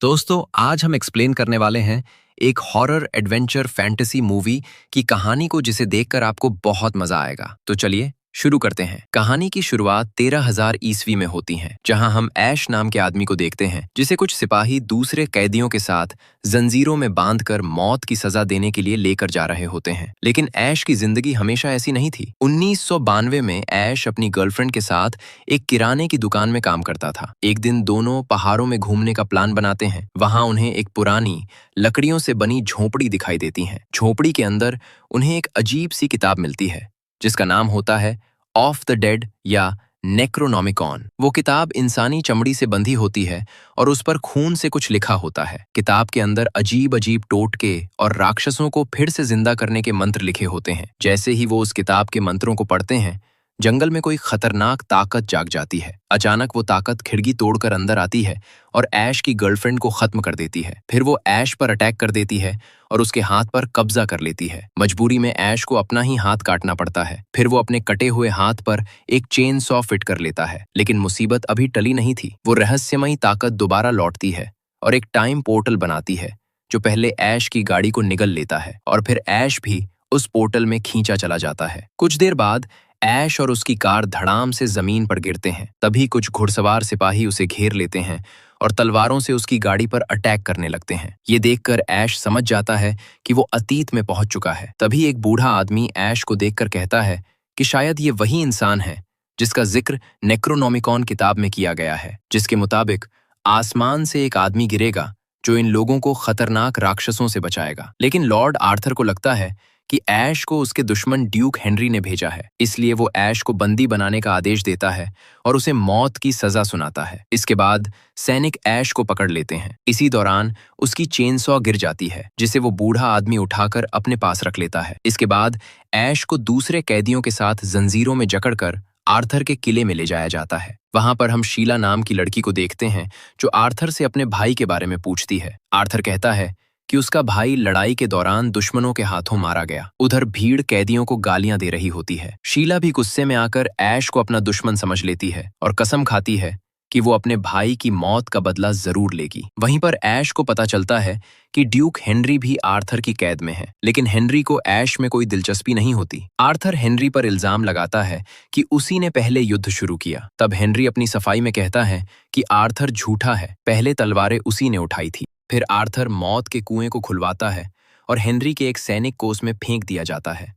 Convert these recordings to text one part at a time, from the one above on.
दोस्तों, आज हम एक्सप्लेन करने वाले हैं एक हॉरर एडवेंचर फैंटेसी मूवी की कहानी को जिसे देखकर आपको बहुत मजा आएगा। तो चलिए शुरू करते हैं। कहानी की शुरुआत 13,000 ईस्वी में होती है, जहां हम ऐश नाम के आदमी को देखते हैं जिसे कुछ सिपाही दूसरे कैदियों के साथ जंजीरों में बांधकर मौत की सजा देने के लिए लेकर जा रहे होते हैं। लेकिन ऐश की जिंदगी हमेशा ऐसी नहीं थी। 1992 में ऐश अपनी गर्लफ्रेंड के साथ एक किराने की दुकान में काम करता था। एक दिन दोनों पहाड़ों में घूमने का प्लान बनाते हैं। वहां उन्हें एक पुरानी लकड़ियों से बनी झोपड़ी दिखाई देती है। झोपड़ी के अंदर उन्हें एक अजीब सी किताब मिलती है जिसका नाम होता है ऑफ द डेड या नेक्रोनॉमिकॉन। वो किताब इंसानी चमड़ी से बंधी होती है और उस पर खून से कुछ लिखा होता है। किताब के अंदर अजीब अजीब टोटके और राक्षसों को फिर से जिंदा करने के मंत्र लिखे होते हैं। जैसे ही वो उस किताब के मंत्रों को पढ़ते हैं, जंगल में कोई खतरनाक ताकत जाग जाती है। अचानक वो ताकत खिड़की तोड़कर अंदर आती है और ऐश की गर्लफ्रेंड को खत्म कर देती है। फिर वो ऐश पर अटैक कर देती है और उसके हाथ पर कब्जा कर लेती है। मजबूरी में ऐश को अपना ही हाथ काटना पड़ता है। फिर वो अपने कटे हुए हाथ पर एक चेन सॉ फिट कर लेता है। लेकिन मुसीबत अभी टली नहीं थी। वो रहस्यमयी ताकत दोबारा लौटती है और एक टाइम पोर्टल बनाती है जो पहले ऐश की गाड़ी को निगल लेता है और फिर ऐश भी उस पोर्टल में खींचा चला जाता है। कुछ देर बाद ऐश और उसकी कार धड़ाम से जमीन पर गिरते हैं। तभी कुछ घुड़सवार सिपाही उसे घेर लेते हैं और तलवारों से उसकी गाड़ी पर अटैक करने लगते हैं। ये देखकर ऐश समझ जाता है कि वो अतीत में पहुंच चुका है। तभी एक बूढ़ा आदमी ऐश को देखकर कहता है कि शायद ये वही इंसान है जिसका जिक्र नेक्रोनॉमिकॉन किताब में किया गया है, जिसके मुताबिक आसमान से एक आदमी गिरेगा जो इन लोगों को खतरनाक राक्षसों से बचाएगा। लेकिन लॉर्ड आर्थर को लगता है कि ऐश को उसके दुश्मन ड्यूक हेनरी ने भेजा है, इसलिए वो ऐश को बंदी बनाने का आदेश देता है और उसे मौत की सजा सुनाता है। इसके बाद सैनिक ऐश को पकड़ लेते हैं। इसी दौरान उसकी चेनसॉ गिर जाती है जिसे वो बूढ़ा आदमी उठाकर अपने पास रख लेता है। इसके बाद ऐश को दूसरे कैदियों के साथ जंजीरों में जकड़कर आर्थर के किले में ले जाया जाता है। वहां पर हम शीला नाम की लड़की को देखते हैं जो आर्थर से अपने भाई के बारे में पूछती है। आर्थर कहता है कि उसका भाई लड़ाई के दौरान दुश्मनों के हाथों मारा गया। उधर भीड़ कैदियों को गालियां दे रही होती है। शीला भी गुस्से में आकर ऐश को अपना दुश्मन समझ लेती है और कसम खाती है कि वो अपने भाई की मौत का बदला जरूर लेगी। वहीं पर ऐश को पता चलता है कि ड्यूक हेनरी भी आर्थर की कैद में है, लेकिन हेनरी को ऐश में कोई दिलचस्पी नहीं होती। आर्थर हेनरी पर इल्जाम लगाता है कि उसी ने पहले युद्ध शुरू किया। तब हेनरी अपनी सफाई में कहता है कि आर्थर झूठा है, पहले तलवारें उसी ने उठाई थी। फिर आर्थर मौत के कुएं को खुलवाता है और हेनरी के एक सैनिक को उसमें फेंक दिया जाता है।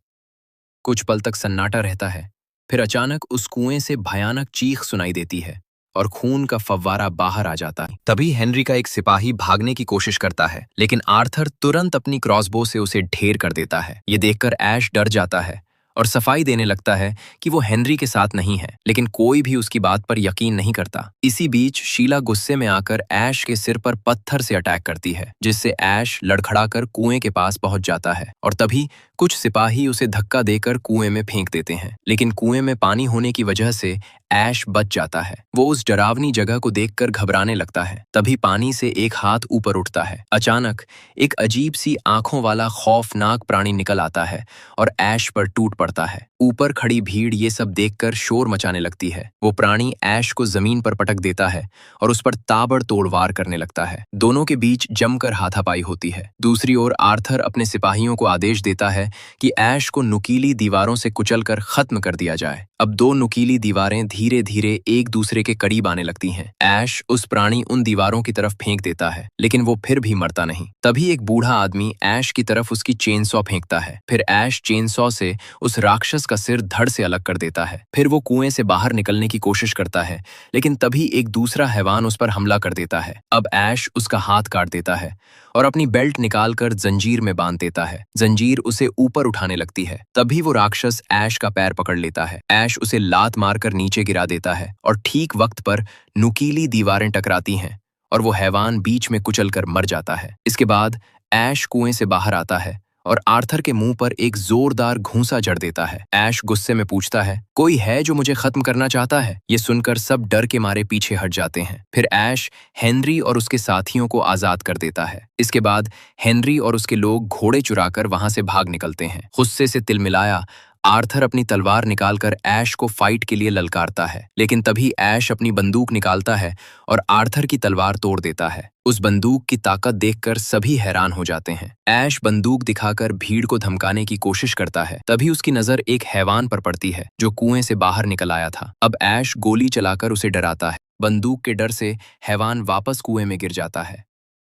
कुछ पल तक सन्नाटा रहता है। फिर अचानक उस कुएं से भयानक चीख सुनाई देती है और खून का फव्वारा बाहर आ जाता है। तभी हेनरी का एक सिपाही भागने की कोशिश करता है, लेकिन आर्थर तुरंत अपनी क्रॉसबो से उसे ढेर कर देता है। ये देखकर ऐश डर जाता है और सफाई देने लगता है कि वो हेनरी के साथ नहीं है, लेकिन कोई भी उसकी बात पर यकीन नहीं करता। इसी बीच शीला गुस्से में आकर ऐश के सिर पर पत्थर से अटैक करती है, जिससे ऐश लड़खड़ाकर कुएं के पास पहुंच जाता है और तभी कुछ सिपाही उसे धक्का देकर कुएं में फेंक देते हैं। लेकिन कुएं में पानी होने की वजह से ऐश बच जाता है। वो उस डरावनी जगह को देखकर घबराने लगता है। तभी पानी से एक हाथ ऊपर उठता है। अचानक एक अजीब सी आंखों वाला खौफनाक प्राणी निकल आता है और ऐश पर टूट पड़ता है। ऊपर खड़ी भीड़ ये सब देखकर शोर मचाने लगती है। वो प्राणी ऐश को जमीन पर पटक देता है और उस पर ताबड़तोड़ वार करने लगता है। दोनों के बीच जमकर हाथापाई होती है। दूसरी ओर आर्थर अपने सिपाहियों को आदेश देता है कि ऐश को नुकीली दीवारों से कुचलकर खत्म कर दिया जाए। अब दो नुकीली दीवारें धीरे धीरे एक दूसरे के करीब आने लगती हैं। ऐश उस प्राणी उन दीवारों की तरफ फेंक देता है, लेकिन वो फिर भी मरता नहीं। तभी एक बूढ़ा आदमी ऐश की तरफ उसकी चेनसॉ फेंकता है। फिर ऐश चेनसॉ से उस राक्षस का सिर धड़ से अलग कर देता है। फिर वो कुएं से बाहर निकलने की कोशिश करता है, लेकिन तभी एक दूसरा हैवान उस पर हमला कर देता है। अब ऐश उसका हाथ काट देता है और अपनी बेल्ट निकालकर जंजीर में बांध देता है। जंजीर उसे ऊपर उठाने लगती है। तभी वो राक्षस ऐश का पैर पकड़ लेता है। ऐश उसे लात मारकर नीचे गिरा देता है और ठीक वक्त पर नुकीली दीवारें टकराती हैं और वो हैवान बीच में कुचलकर मर जाता है। इसके बाद ऐश कुएं से बाहर आता है और आर्थर के मुंह पर एक जोरदार घूंसा जड़ देता है। ऐश गुस्से में पूछता है, कोई है जो मुझे खत्म करना चाहता है? ये सुनकर सब डर के मारे पीछे हट जाते हैं। फिर ऐश हेनरी और उसके साथियों को आजाद कर देता है। इसके बाद हेनरी और उसके लोग घोड़े चुराकर वहां से भाग निकलते हैं। गुस्से से तिलमिलाया आर्थर अपनी तलवार निकालकर ऐश को फाइट के लिए ललकारता है, लेकिन तभी ऐश अपनी बंदूक निकालता है और आर्थर की तलवार तोड़ देता है। उस बंदूक की ताकत देखकर सभी हैरान हो जाते हैं। ऐश बंदूक दिखाकर भीड़ को धमकाने की कोशिश करता है। तभी उसकी नजर एक हैवान पर पड़ती है जो कुएं से बाहर निकल आया था। अब ऐश गोली चलाकर उसे डराता है। बंदूक के डर से हैवान वापस कुएं में गिर जाता है।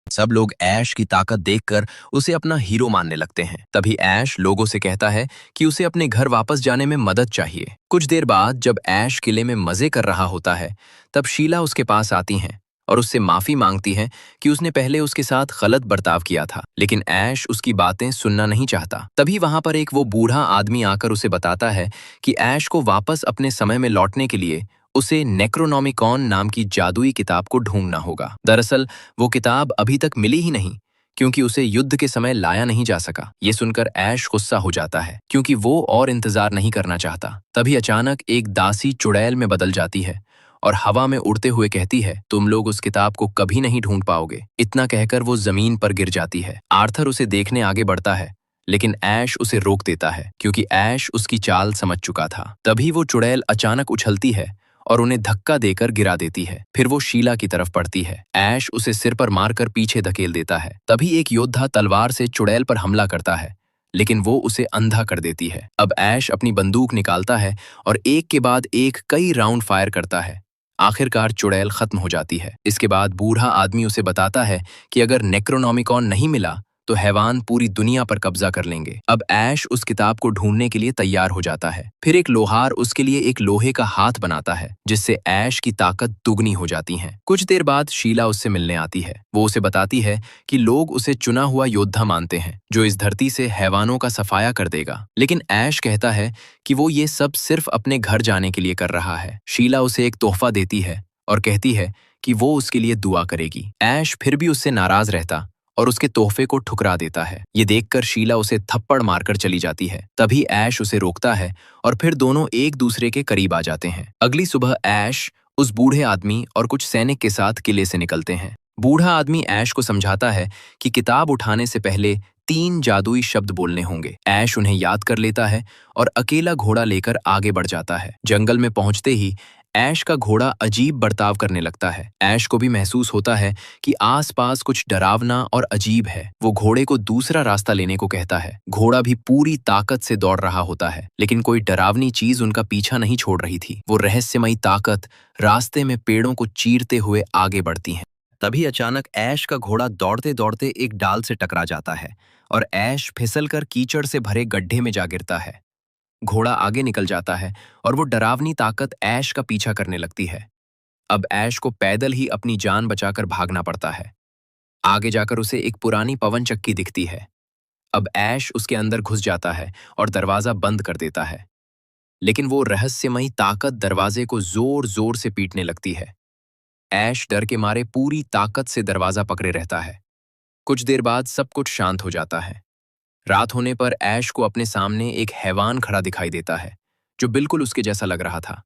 सब लोग ऐश की ताकत देखकर उसे अपना हीरो मानने लगते हैं। तभी ऐश लोगों से कहता है कि उसे अपने घर वापस जाने में मदद चाहिए। कुछ देर बाद जब ऐश किले में मजे कर रहा होता है, तब शीला उसके पास आती हैं और उससे माफी मांगती हैं कि उसने पहले उसके साथ गलत बर्ताव किया था। लेकिन ऐश उसकी बातें सुनना नहीं चाहता। तभी वहां पर एक वो बूढ़ा आदमी आकर उसे बताता है कि ऐश को वापस अपने समय में लौटने के लिए उसे नेक्रोनॉमिकॉन नाम की जादुई किताब को ढूंढना होगा। दरअसल वो किताब अभी तक मिली ही नहीं, क्योंकि उसे युद्ध के समय लाया नहीं जा सका। ये सुनकर ऐश गुस्सा हो जाता है, क्योंकि वो और इंतजार नहीं करना चाहता। तभी अचानक एक दासी चुड़ैल में बदल जाती है और हवा में उड़ते हुए कहती है, तुम लोग उस किताब को कभी नहीं ढूंढ पाओगे। इतना कहकर वो जमीन पर गिर जाती है। आर्थर उसे देखने आगे बढ़ता है, लेकिन ऐश उसे रोक देता है, क्योंकि ऐश उसकी चाल समझ चुका था। तभी वो चुड़ैल अचानक उछलती है और उन्हें धक्का देकर गिरा देती है। फिर वो शीला की तरफ बढ़ती है। ऐश उसे सिर पर मारकर पीछे धकेल देता है। तभी एक योद्धा तलवार से चुड़ैल पर हमला करता है, लेकिन वो उसे अंधा कर देती है। अब ऐश अपनी बंदूक निकालता है और एक के बाद एक कई राउंड फायर करता है। आखिरकार चुड़ैल खत्म हो जाती है। इसके बाद बूढ़ा आदमी उसे बताता है कि अगर नेक्रोनॉमिकॉन नहीं मिला तो हैवान पूरी दुनिया पर कब्जा कर लेंगे। अब ऐश उस किताब को ढूंढने के लिए तैयार हो जाता है। फिर एक लोहार उसके लिए एक लोहे का हाथ बनाता है, जिससे ऐश की ताकत दुगनी हो जाती है। कुछ देर बाद शीला उससे मिलने आती है। वो उसे बताती है कि लोग उसे चुना हुआ योद्धा मानते हैं, जो इस धरती से हैवानों का सफाया कर देगा। लेकिन ऐश कहता है कि वो ये सब सिर्फ अपने घर जाने के लिए कर रहा है। शीला उसे एक तोहफा देती है और कहती है कि वो उसके लिए दुआ करेगी। ऐश फिर भी उससे नाराज रहता और उसके तोहफे को ठुकरा देता है। ये देखकर शीला उसे थप्पड़ मारकर चली जाती है। तभी ऐश उसे रोकता है और फिर दोनों एक दूसरे के करीब आ जाते हैं। अगली सुबह ऐश उस बूढ़े आदमी और कुछ सैनिक के साथ किले से निकलते हैं। बूढ़ा आदमी ऐश को समझाता है कि किताब उठाने से पहले 3 जादुई शब्द बोलने होंगे। ऐश उन्हें याद कर लेता है और अकेला घोड़ा लेकर आगे बढ़ जाता है। जंगल में पहुंचते ही ऐश का घोड़ा अजीब बर्ताव करने लगता है। ऐश को भी महसूस होता है कि आसपास कुछ डरावना और अजीब है। वो घोड़े को दूसरा रास्ता लेने को कहता है। घोड़ा भी पूरी ताकत से दौड़ रहा होता है, लेकिन कोई डरावनी चीज उनका पीछा नहीं छोड़ रही थी। वो रहस्यमयी ताकत रास्ते में पेड़ों को चीरते हुए आगे बढ़ती है। तभी अचानक ऐश का घोड़ा दौड़ते दौड़ते एक डाल से टकरा जाता है और ऐश फिसलकर कीचड़ से भरे गड्ढे में जा गिरता है। घोड़ा आगे निकल जाता है और वो डरावनी ताकत ऐश का पीछा करने लगती है। अब ऐश को पैदल ही अपनी जान बचाकर भागना पड़ता है। आगे जाकर उसे एक पुरानी पवन चक्की दिखती है। अब ऐश उसके अंदर घुस जाता है और दरवाजा बंद कर देता है, लेकिन वो रहस्यमयी ताकत दरवाजे को जोर जोर से पीटने लगती है। ऐश डर के मारे पूरी ताकत से दरवाजा पकड़े रहता है। कुछ देर बाद सब कुछ शांत हो जाता है। रात होने पर ऐश को अपने सामने एक हैवान खड़ा दिखाई देता है, जो बिल्कुल उसके जैसा लग रहा था।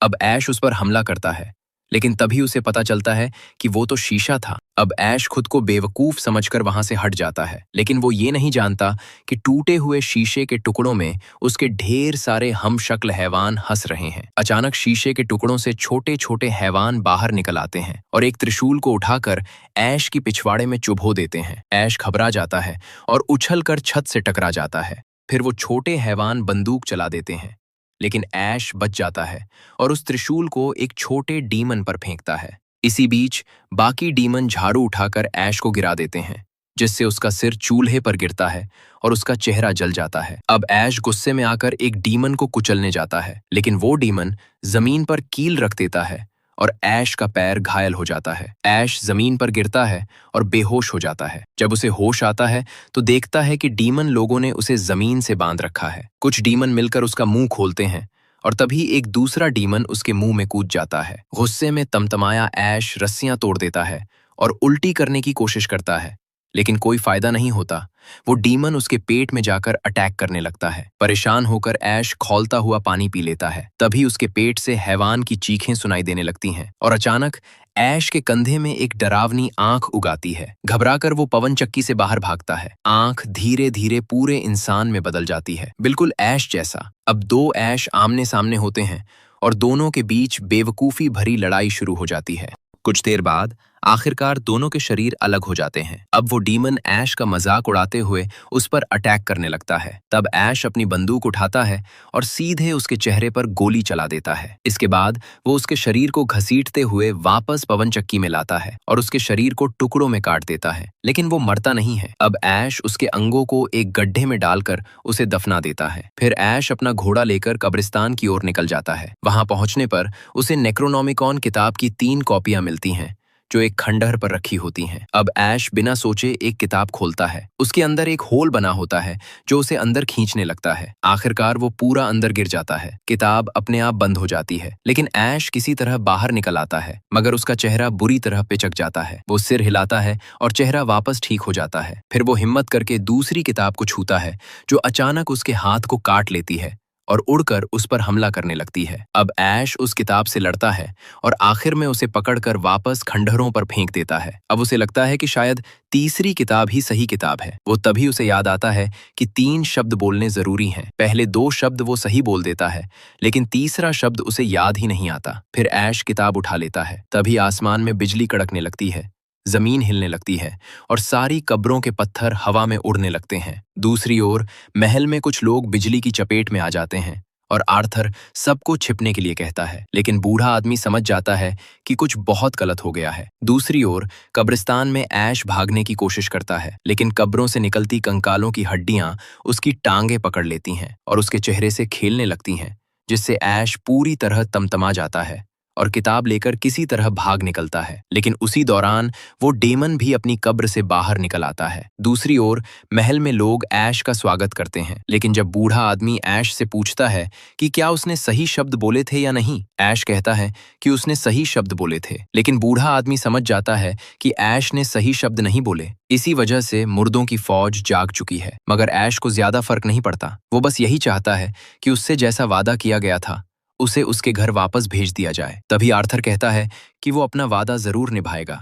अब ऐश उस पर हमला करता है, लेकिन तभी उसे पता चलता है कि वो तो शीशा था। अब ऐश खुद को बेवकूफ समझकर वहां से हट जाता है, लेकिन वो ये नहीं जानता कि टूटे हुए शीशे के टुकड़ों में उसके ढेर सारे हमशक्ल हैवान हंस रहे हैं। अचानक शीशे के टुकड़ों से छोटे छोटे हैवान बाहर निकल आते हैं और एक त्रिशूल को उठाकर ऐश की पिछवाड़े में चुभो देते हैं। ऐश घबरा जाता है और उछलकर छत से टकरा जाता है। फिर वो छोटे हैवान बंदूक चला देते हैं, लेकिन ऐश बच जाता है और उस त्रिशूल को एक छोटे डीमन पर फेंकता है। इसी बीच बाकी डीमन झाड़ू उठाकर ऐश को गिरा देते हैं, जिससे उसका सिर चूल्हे पर गिरता है और उसका चेहरा जल जाता है। अब ऐश गुस्से में आकर एक डीमन को कुचलने जाता है, लेकिन वो डीमन जमीन पर कील रख देता है और ऐश का पैर घायल हो जाता है। ऐश जमीन पर गिरता है और बेहोश हो जाता है। जब उसे होश आता है तो देखता है कि डीमन लोगों ने उसे जमीन से बांध रखा है। कुछ डीमन मिलकर उसका मुंह खोलते हैं और तभी एक दूसरा डीमन उसके मुंह में कूद जाता है। गुस्से में तमतमाया ऐश रस्सियां तोड़ देता है और उल्टी करने की कोशिश करता है, लेकिन कोई फायदा नहीं होता। वो डीमन उसके पेट में जाकर अटैक करने लगता है। परेशान होकर ऐश खौलता हुआ पानी पी लेता है। तभी उसके पेट से हैवान की चीखें सुनाई देने लगती हैं और अचानक ऐश के कंधे में एक डरावनी आंख उगाती है। घबराकर वो पवन चक्की से बाहर भागता है। आंख धीरे धीरे पूरे इंसान में बदल जाती है, बिल्कुल ऐश जैसा। अब 2 ऐश आमने सामने होते हैं और दोनों के बीच बेवकूफी भरी लड़ाई शुरू हो जाती है। कुछ देर बाद आखिरकार दोनों के शरीर अलग हो जाते हैं। अब वो डीमन ऐश का मजाक उड़ाते हुए उस पर अटैक करने लगता है। तब ऐश अपनी बंदूक उठाता है और सीधे उसके चेहरे पर गोली चला देता है। इसके बाद वो उसके शरीर को घसीटते हुए वापस पवन चक्की में लाता है और उसके शरीर को टुकड़ों में काट देता है, लेकिन वो मरता नहीं है। अब ऐश उसके अंगों को एक गड्ढे में डालकर उसे दफना देता है। फिर ऐश अपना घोड़ा लेकर कब्रिस्तान की ओर निकल जाता है। वहां पहुंचने पर उसे नेक्रोनॉमिकॉन किताब की 3 कॉपियां मिलती हैं जो एक खंडहर पर रखी होती हैं। अब ऐश बिना सोचे एक किताब खोलता है। उसके अंदर एक होल बना होता है जो उसे अंदर खींचने लगता है। आखिरकार वो पूरा अंदर गिर जाता है। किताब अपने आप बंद हो जाती है, लेकिन ऐश किसी तरह बाहर निकल आता है, मगर उसका चेहरा बुरी तरह पिचक जाता है। वो सिर हिलाता है और चेहरा वापस ठीक हो जाता है। फिर वो हिम्मत करके दूसरी किताब को छूता है जो अचानक उसके हाथ को काट लेती है और उड़कर उस पर हमला करने लगती है। अब ऐश उस किताब से लड़ता है और आखिर में उसे पकड़कर वापस खंडहरों पर फेंक देता है। अब उसे लगता है कि शायद तीसरी किताब ही सही किताब है। वो तभी उसे याद आता है कि 3 शब्द बोलने जरूरी हैं। पहले 2 शब्द वो सही बोल देता है, लेकिन तीसरा शब्द उसे याद ही नहीं आता। फिर ऐश किताब उठा लेता है। तभी आसमान में बिजली कड़कने लगती है, जमीन हिलने लगती है और सारी कब्रों के पत्थर हवा में उड़ने लगते हैं। दूसरी ओर महल में कुछ लोग बिजली की चपेट में आ जाते हैं और आर्थर सबको छिपने के लिए कहता है, लेकिन बूढ़ा आदमी समझ जाता है कि कुछ बहुत गलत हो गया है। दूसरी ओर कब्रिस्तान में ऐश भागने की कोशिश करता है, लेकिन कब्रों से निकलती कंकालों की हड्डियां उसकी टांगें पकड़ लेती हैं और उसके चेहरे से खेलने लगती हैं, जिससे ऐश पूरी तरह तमतमा जाता है और किताब लेकर किसी तरह भाग निकलता है। लेकिन उसी दौरान वो डेमन भी अपनी कब्र से बाहर निकल आता है। दूसरी ओर महल में लोग ऐश का स्वागत करते हैं, लेकिन जब बूढ़ा आदमी ऐश से पूछता है कि क्या उसने सही शब्द बोले थे या नहीं, ऐश कहता है कि उसने सही शब्द बोले थे। लेकिन बूढ़ा आदमी समझ जाता है कि ऐश ने सही शब्द नहीं बोले। इसी वजह से मुर्दों की फौज जाग चुकी है, मगर ऐश को ज्यादा फर्क नहीं पड़ता। वो बस यही चाहता है कि उससे जैसा वादा किया गया था उसे उसके घर वापस भेज दिया जाए। तभी आर्थर कहता है कि वो अपना वादा जरूर निभाएगा,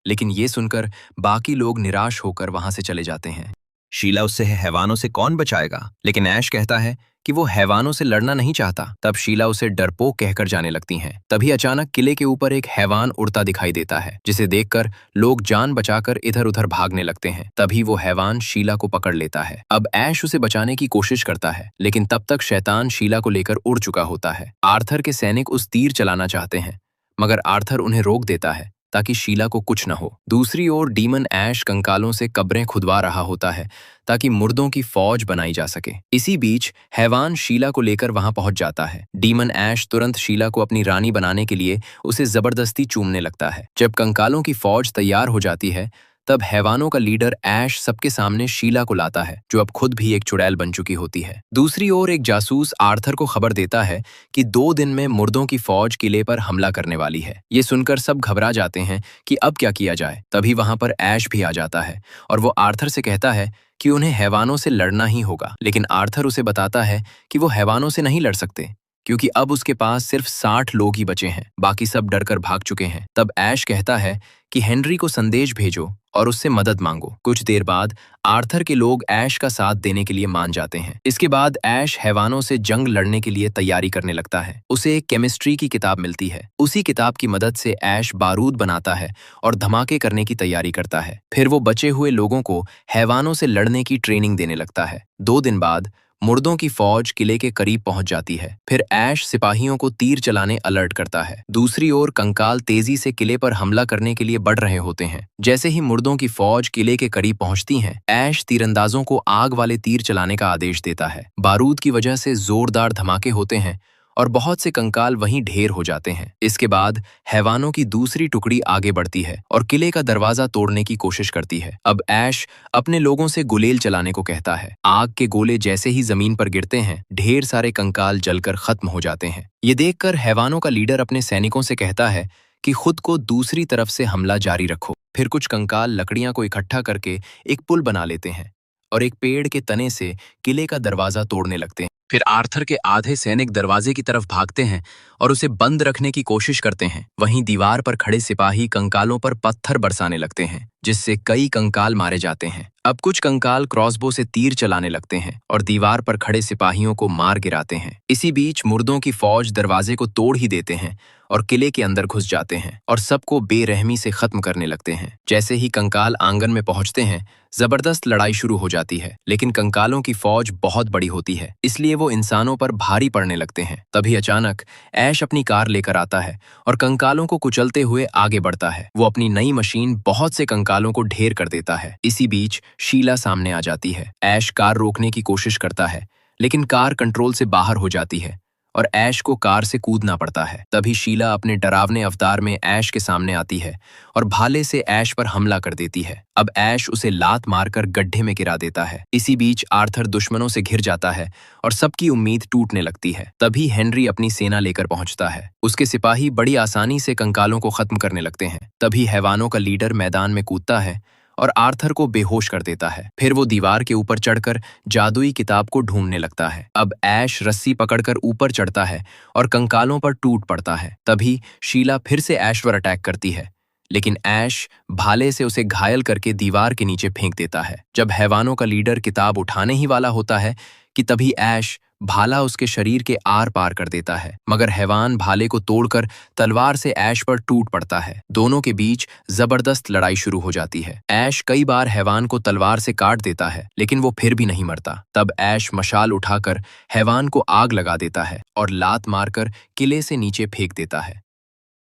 लेकिन ये सुनकर बाकी लोग निराश होकर वहां से चले जाते हैं। शीला उससे हैवानों से कौन बचाएगा, लेकिन ऐश कहता है कि वो हैवानों से लड़ना नहीं चाहता। तब शीला उसे डरपोक कहकर जाने लगती हैं। तभी अचानक किले के ऊपर एक हैवान उड़ता दिखाई देता है, जिसे देखकर लोग जान बचाकर इधर उधर भागने लगते हैं। तभी वो हैवान शीला को पकड़ लेता है। अब ऐश उसे बचाने की कोशिश करता है, लेकिन तब तक शैतान शीला को लेकर उड़ चुका होता है। आर्थर के सैनिक उस तीर चलाना चाहते हैं, मगर आर्थर उन्हें रोक देता है ताकि शीला को कुछ न हो। दूसरी ओर डीमन ऐश कंकालों से कब्रें खुदवा रहा होता है ताकि मुर्दों की फौज बनाई जा सके। इसी बीच हैवान शीला को लेकर वहां पहुंच जाता है। डीमन ऐश तुरंत शीला को अपनी रानी बनाने के लिए उसे जबरदस्ती चूमने लगता है। जब कंकालों की फौज तैयार हो जाती है, तब हैवानों का लीडर ऐश सबके सामने शीला को लाता है, जो अब खुद भी एक चुड़ैल बन चुकी होती है। दूसरी ओर एक जासूस आर्थर को खबर देता है कि 2 दिन में मुर्दों की फौज किले पर हमला करने वाली है। ये सुनकर सब घबरा जाते हैं कि अब क्या किया जाए। तभी वहां पर ऐश भी आ जाता है और वो आर्थर से कहता है कि उन्हें हैवानों से लड़ना ही होगा। लेकिन आर्थर उसे बताता है कि वो हैवानों से नहीं लड़ सकते, क्योंकि अब उसके पास सिर्फ 60 लोग ही बचे हैं, बाकी सब डरकर भाग चुके हैं। तब ऐश कहता है कि हेनरी को संदेश भेजो और उससे मदद मांगो। कुछ देर बाद आर्थर के लोग ऐश का साथ देने के लिए मान जाते हैं। इसके बाद ऐश हैवानों से जंग लड़ने के लिए तैयारी करने लगता है। उसे एक केमिस्ट्री की किताब मिलती है। उसी किताब की मदद से ऐश बारूद बनाता है और धमाके करने की तैयारी करता है। फिर वो बचे हुए लोगों को हैवानों से लड़ने की ट्रेनिंग देने लगता है। 2 दिन बाद मुर्दों की फौज किले के करीब पहुंच जाती है। फिर ऐश सिपाहियों को तीर चलाने अलर्ट करता है। दूसरी ओर कंकाल तेजी से किले पर हमला करने के लिए बढ़ रहे होते हैं। जैसे ही मुर्दों की फौज किले के करीब पहुंचती है, ऐश तीरंदाजों को आग वाले तीर चलाने का आदेश देता है। बारूद की वजह से जोरदार धमाके होते हैं और बहुत से कंकाल वहीं ढेर हो जाते हैं। इसके बाद हैवानों की दूसरी टुकड़ी आगे बढ़ती है और किले का दरवाजा तोड़ने की कोशिश करती है। अब ऐश अपने लोगों से गुलेल चलाने को कहता है। आग के गोले जैसे ही जमीन पर गिरते हैं, ढेर सारे कंकाल जलकर खत्म हो जाते हैं। ये देखकर हैवानों का लीडर अपने सैनिकों से कहता है कि खुद को दूसरी तरफ से हमला जारी रखो। फिर कुछ कंकाल लकड़ियां को इकट्ठा करके एक पुल बना लेते हैं और एक पेड़ के तने से किले का दरवाजा तोड़ने लगते हैं। फिर आर्थर के आधे सैनिक दरवाजे की तरफ भागते हैं और उसे बंद रखने की कोशिश करते हैं। वहीं दीवार पर खड़े सिपाही कंकालों पर पत्थर बरसाने लगते हैं, जिससे कई कंकाल मारे जाते हैं। अब कुछ कंकाल क्रॉसबो से तीर चलाने लगते हैं और दीवार पर खड़े सिपाहियों को मार गिराते हैं। इसी बीच मुर्दों की फौज दरवाजे को तोड़ ही देते हैं और किले के अंदर घुस जाते हैं और सबको बेरहमी से खत्म करने लगते हैं। जैसे ही कंकाल आंगन में पहुंचते हैं, जबरदस्त लड़ाई शुरू हो जाती है, लेकिन कंकालों की फौज बहुत बड़ी होती है, इसलिए वो इंसानों पर भारी पड़ने लगते हैं। तभी अचानक ऐश अपनी कार लेकर आता है और कंकालों को कुचलते हुए आगे बढ़ता है। वो अपनी नई मशीन बहुत से कंकालों को ढेर कर देता है। इसी बीच शीला सामने आ जाती है। ऐश कार रोकने की कोशिश करता है, लेकिन कार कंट्रोल से बाहर हो जाती है और ऐश को कार से कूदना पड़ता है। तभी शीला अपने डरावने अवतार में ऐश के सामने आती है और भाले से ऐश पर हमला कर देती है। अब ऐश उसे लात मारकर गड्ढे में गिरा देता है। इसी बीच आर्थर दुश्मनों से घिर जाता है और सबकी उम्मीद टूटने लगती है। तभी हेनरी अपनी सेना लेकर पहुंचता है। उसके सिपाही बड़ी आसानी से कंकालों को खत्म करने लगते हैं। तभी हैवानों का लीडर मैदान में कूदता है और आर्थर को बेहोश कर देता है। फिर वो दीवार के ऊपर चढ़कर जादुई किताब को ढूंढने लगता है। अब ऐश रस्सी पकड़कर ऊपर चढ़ता है और कंकालों पर टूट पड़ता है। तभी शीला फिर से ऐश पर अटैक करती है, लेकिन ऐश भाले से उसे घायल करके दीवार के नीचे फेंक देता है। जब हैवानों का लीडर किताब उठाने ही वाला होता है कि तभी ऐश भाला उसके शरीर के आर पार कर देता है, मगर हैवान भाले को तोड़कर तलवार से ऐश पर टूट पड़ता है। दोनों के बीच जबरदस्त लड़ाई शुरू हो जाती है। ऐश कई बार हैवान को तलवार से काट देता है, लेकिन वो फिर भी नहीं मरता। तब ऐश मशाल उठाकर हैवान को आग लगा देता है और लात मारकर किले से नीचे फेंक देता है।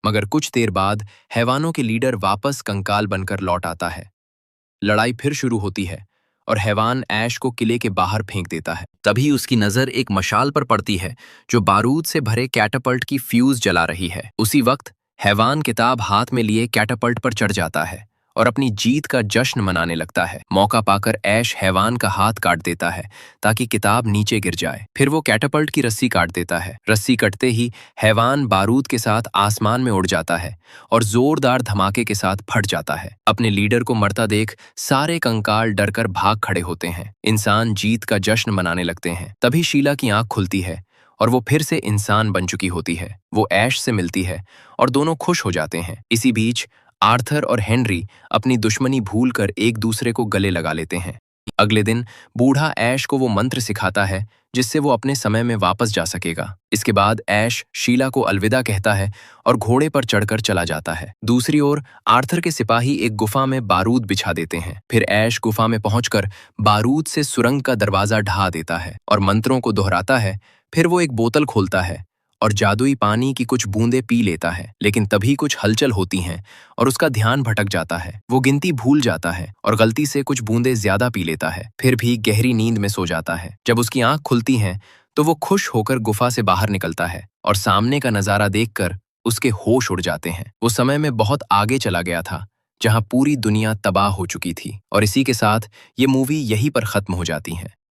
मगर कुछ देर बाद हैवानों के लीडर वापस कंकाल बनकर लौट आता है। लड़ाई फिर शुरू होती है और हैवान ऐश को किले के बाहर फेंक देता है। तभी उसकी नजर एक मशाल पर पड़ती है जो बारूद से भरे कैटापल्ट की फ्यूज जला रही है। उसी वक्त हैवान किताब हाथ में लिए कैटापल्ट पर चढ़ जाता है और अपनी जीत का जश्न मनाने लगता है। मौका पाकर ऐश हैवान का हाथ काट देता है ताकि किताब नीचे गिर जाए। फिर वो कैटापल्ट की रस्सी काट देता है। रस्सी कटते ही हैवान बारूद के साथ आसमान में उड़ जाता है और जोरदार धमाके के साथ फट जाता है। अपने लीडर को मरता देख सारे कंकाल डरकर भाग खड़े होते हैं। इंसान जीत का जश्न मनाने लगते हैं। तभी शीला की आंख खुलती है और वो फिर से इंसान बन चुकी होती है। वो ऐश से मिलती है और दोनों खुश हो जाते हैं। इसी बीच आर्थर और हेनरी अपनी दुश्मनी भूलकर एक दूसरे को गले लगा लेते हैं। अगले दिन बूढ़ा ऐश को वो मंत्र सिखाता है जिससे वो अपने समय में वापस जा सकेगा। इसके बाद ऐश शीला को अलविदा कहता है और घोड़े पर चढ़कर चला जाता है। दूसरी ओर आर्थर के सिपाही एक गुफा में बारूद बिछा देते हैं। फिर ऐश गुफा में पहुंचकर बारूद से सुरंग का दरवाजा ढा देता है और मंत्रों को दोहराता है। फिर वो एक बोतल खोलता है और जादुई पानी की कुछ बूंदें पी लेता है, लेकिन तभी कुछ हलचल होती हैं और उसका ध्यान भटक जाता है। वो गिनती भूल जाता है और गलती से कुछ बूंदें ज्यादा पी लेता है। फिर भी गहरी नींद में सो जाता है। जब उसकी आंख खुलती हैं तो वो खुश होकर गुफा से बाहर निकलता है और सामने का नजारा देखकर उसके होश उड़ जाते हैं। वो समय में बहुत आगे चला गया था जहां पूरी दुनिया तबाह हो चुकी थी। और इसी के साथ ये मूवी यहीं पर खत्म हो जाती है।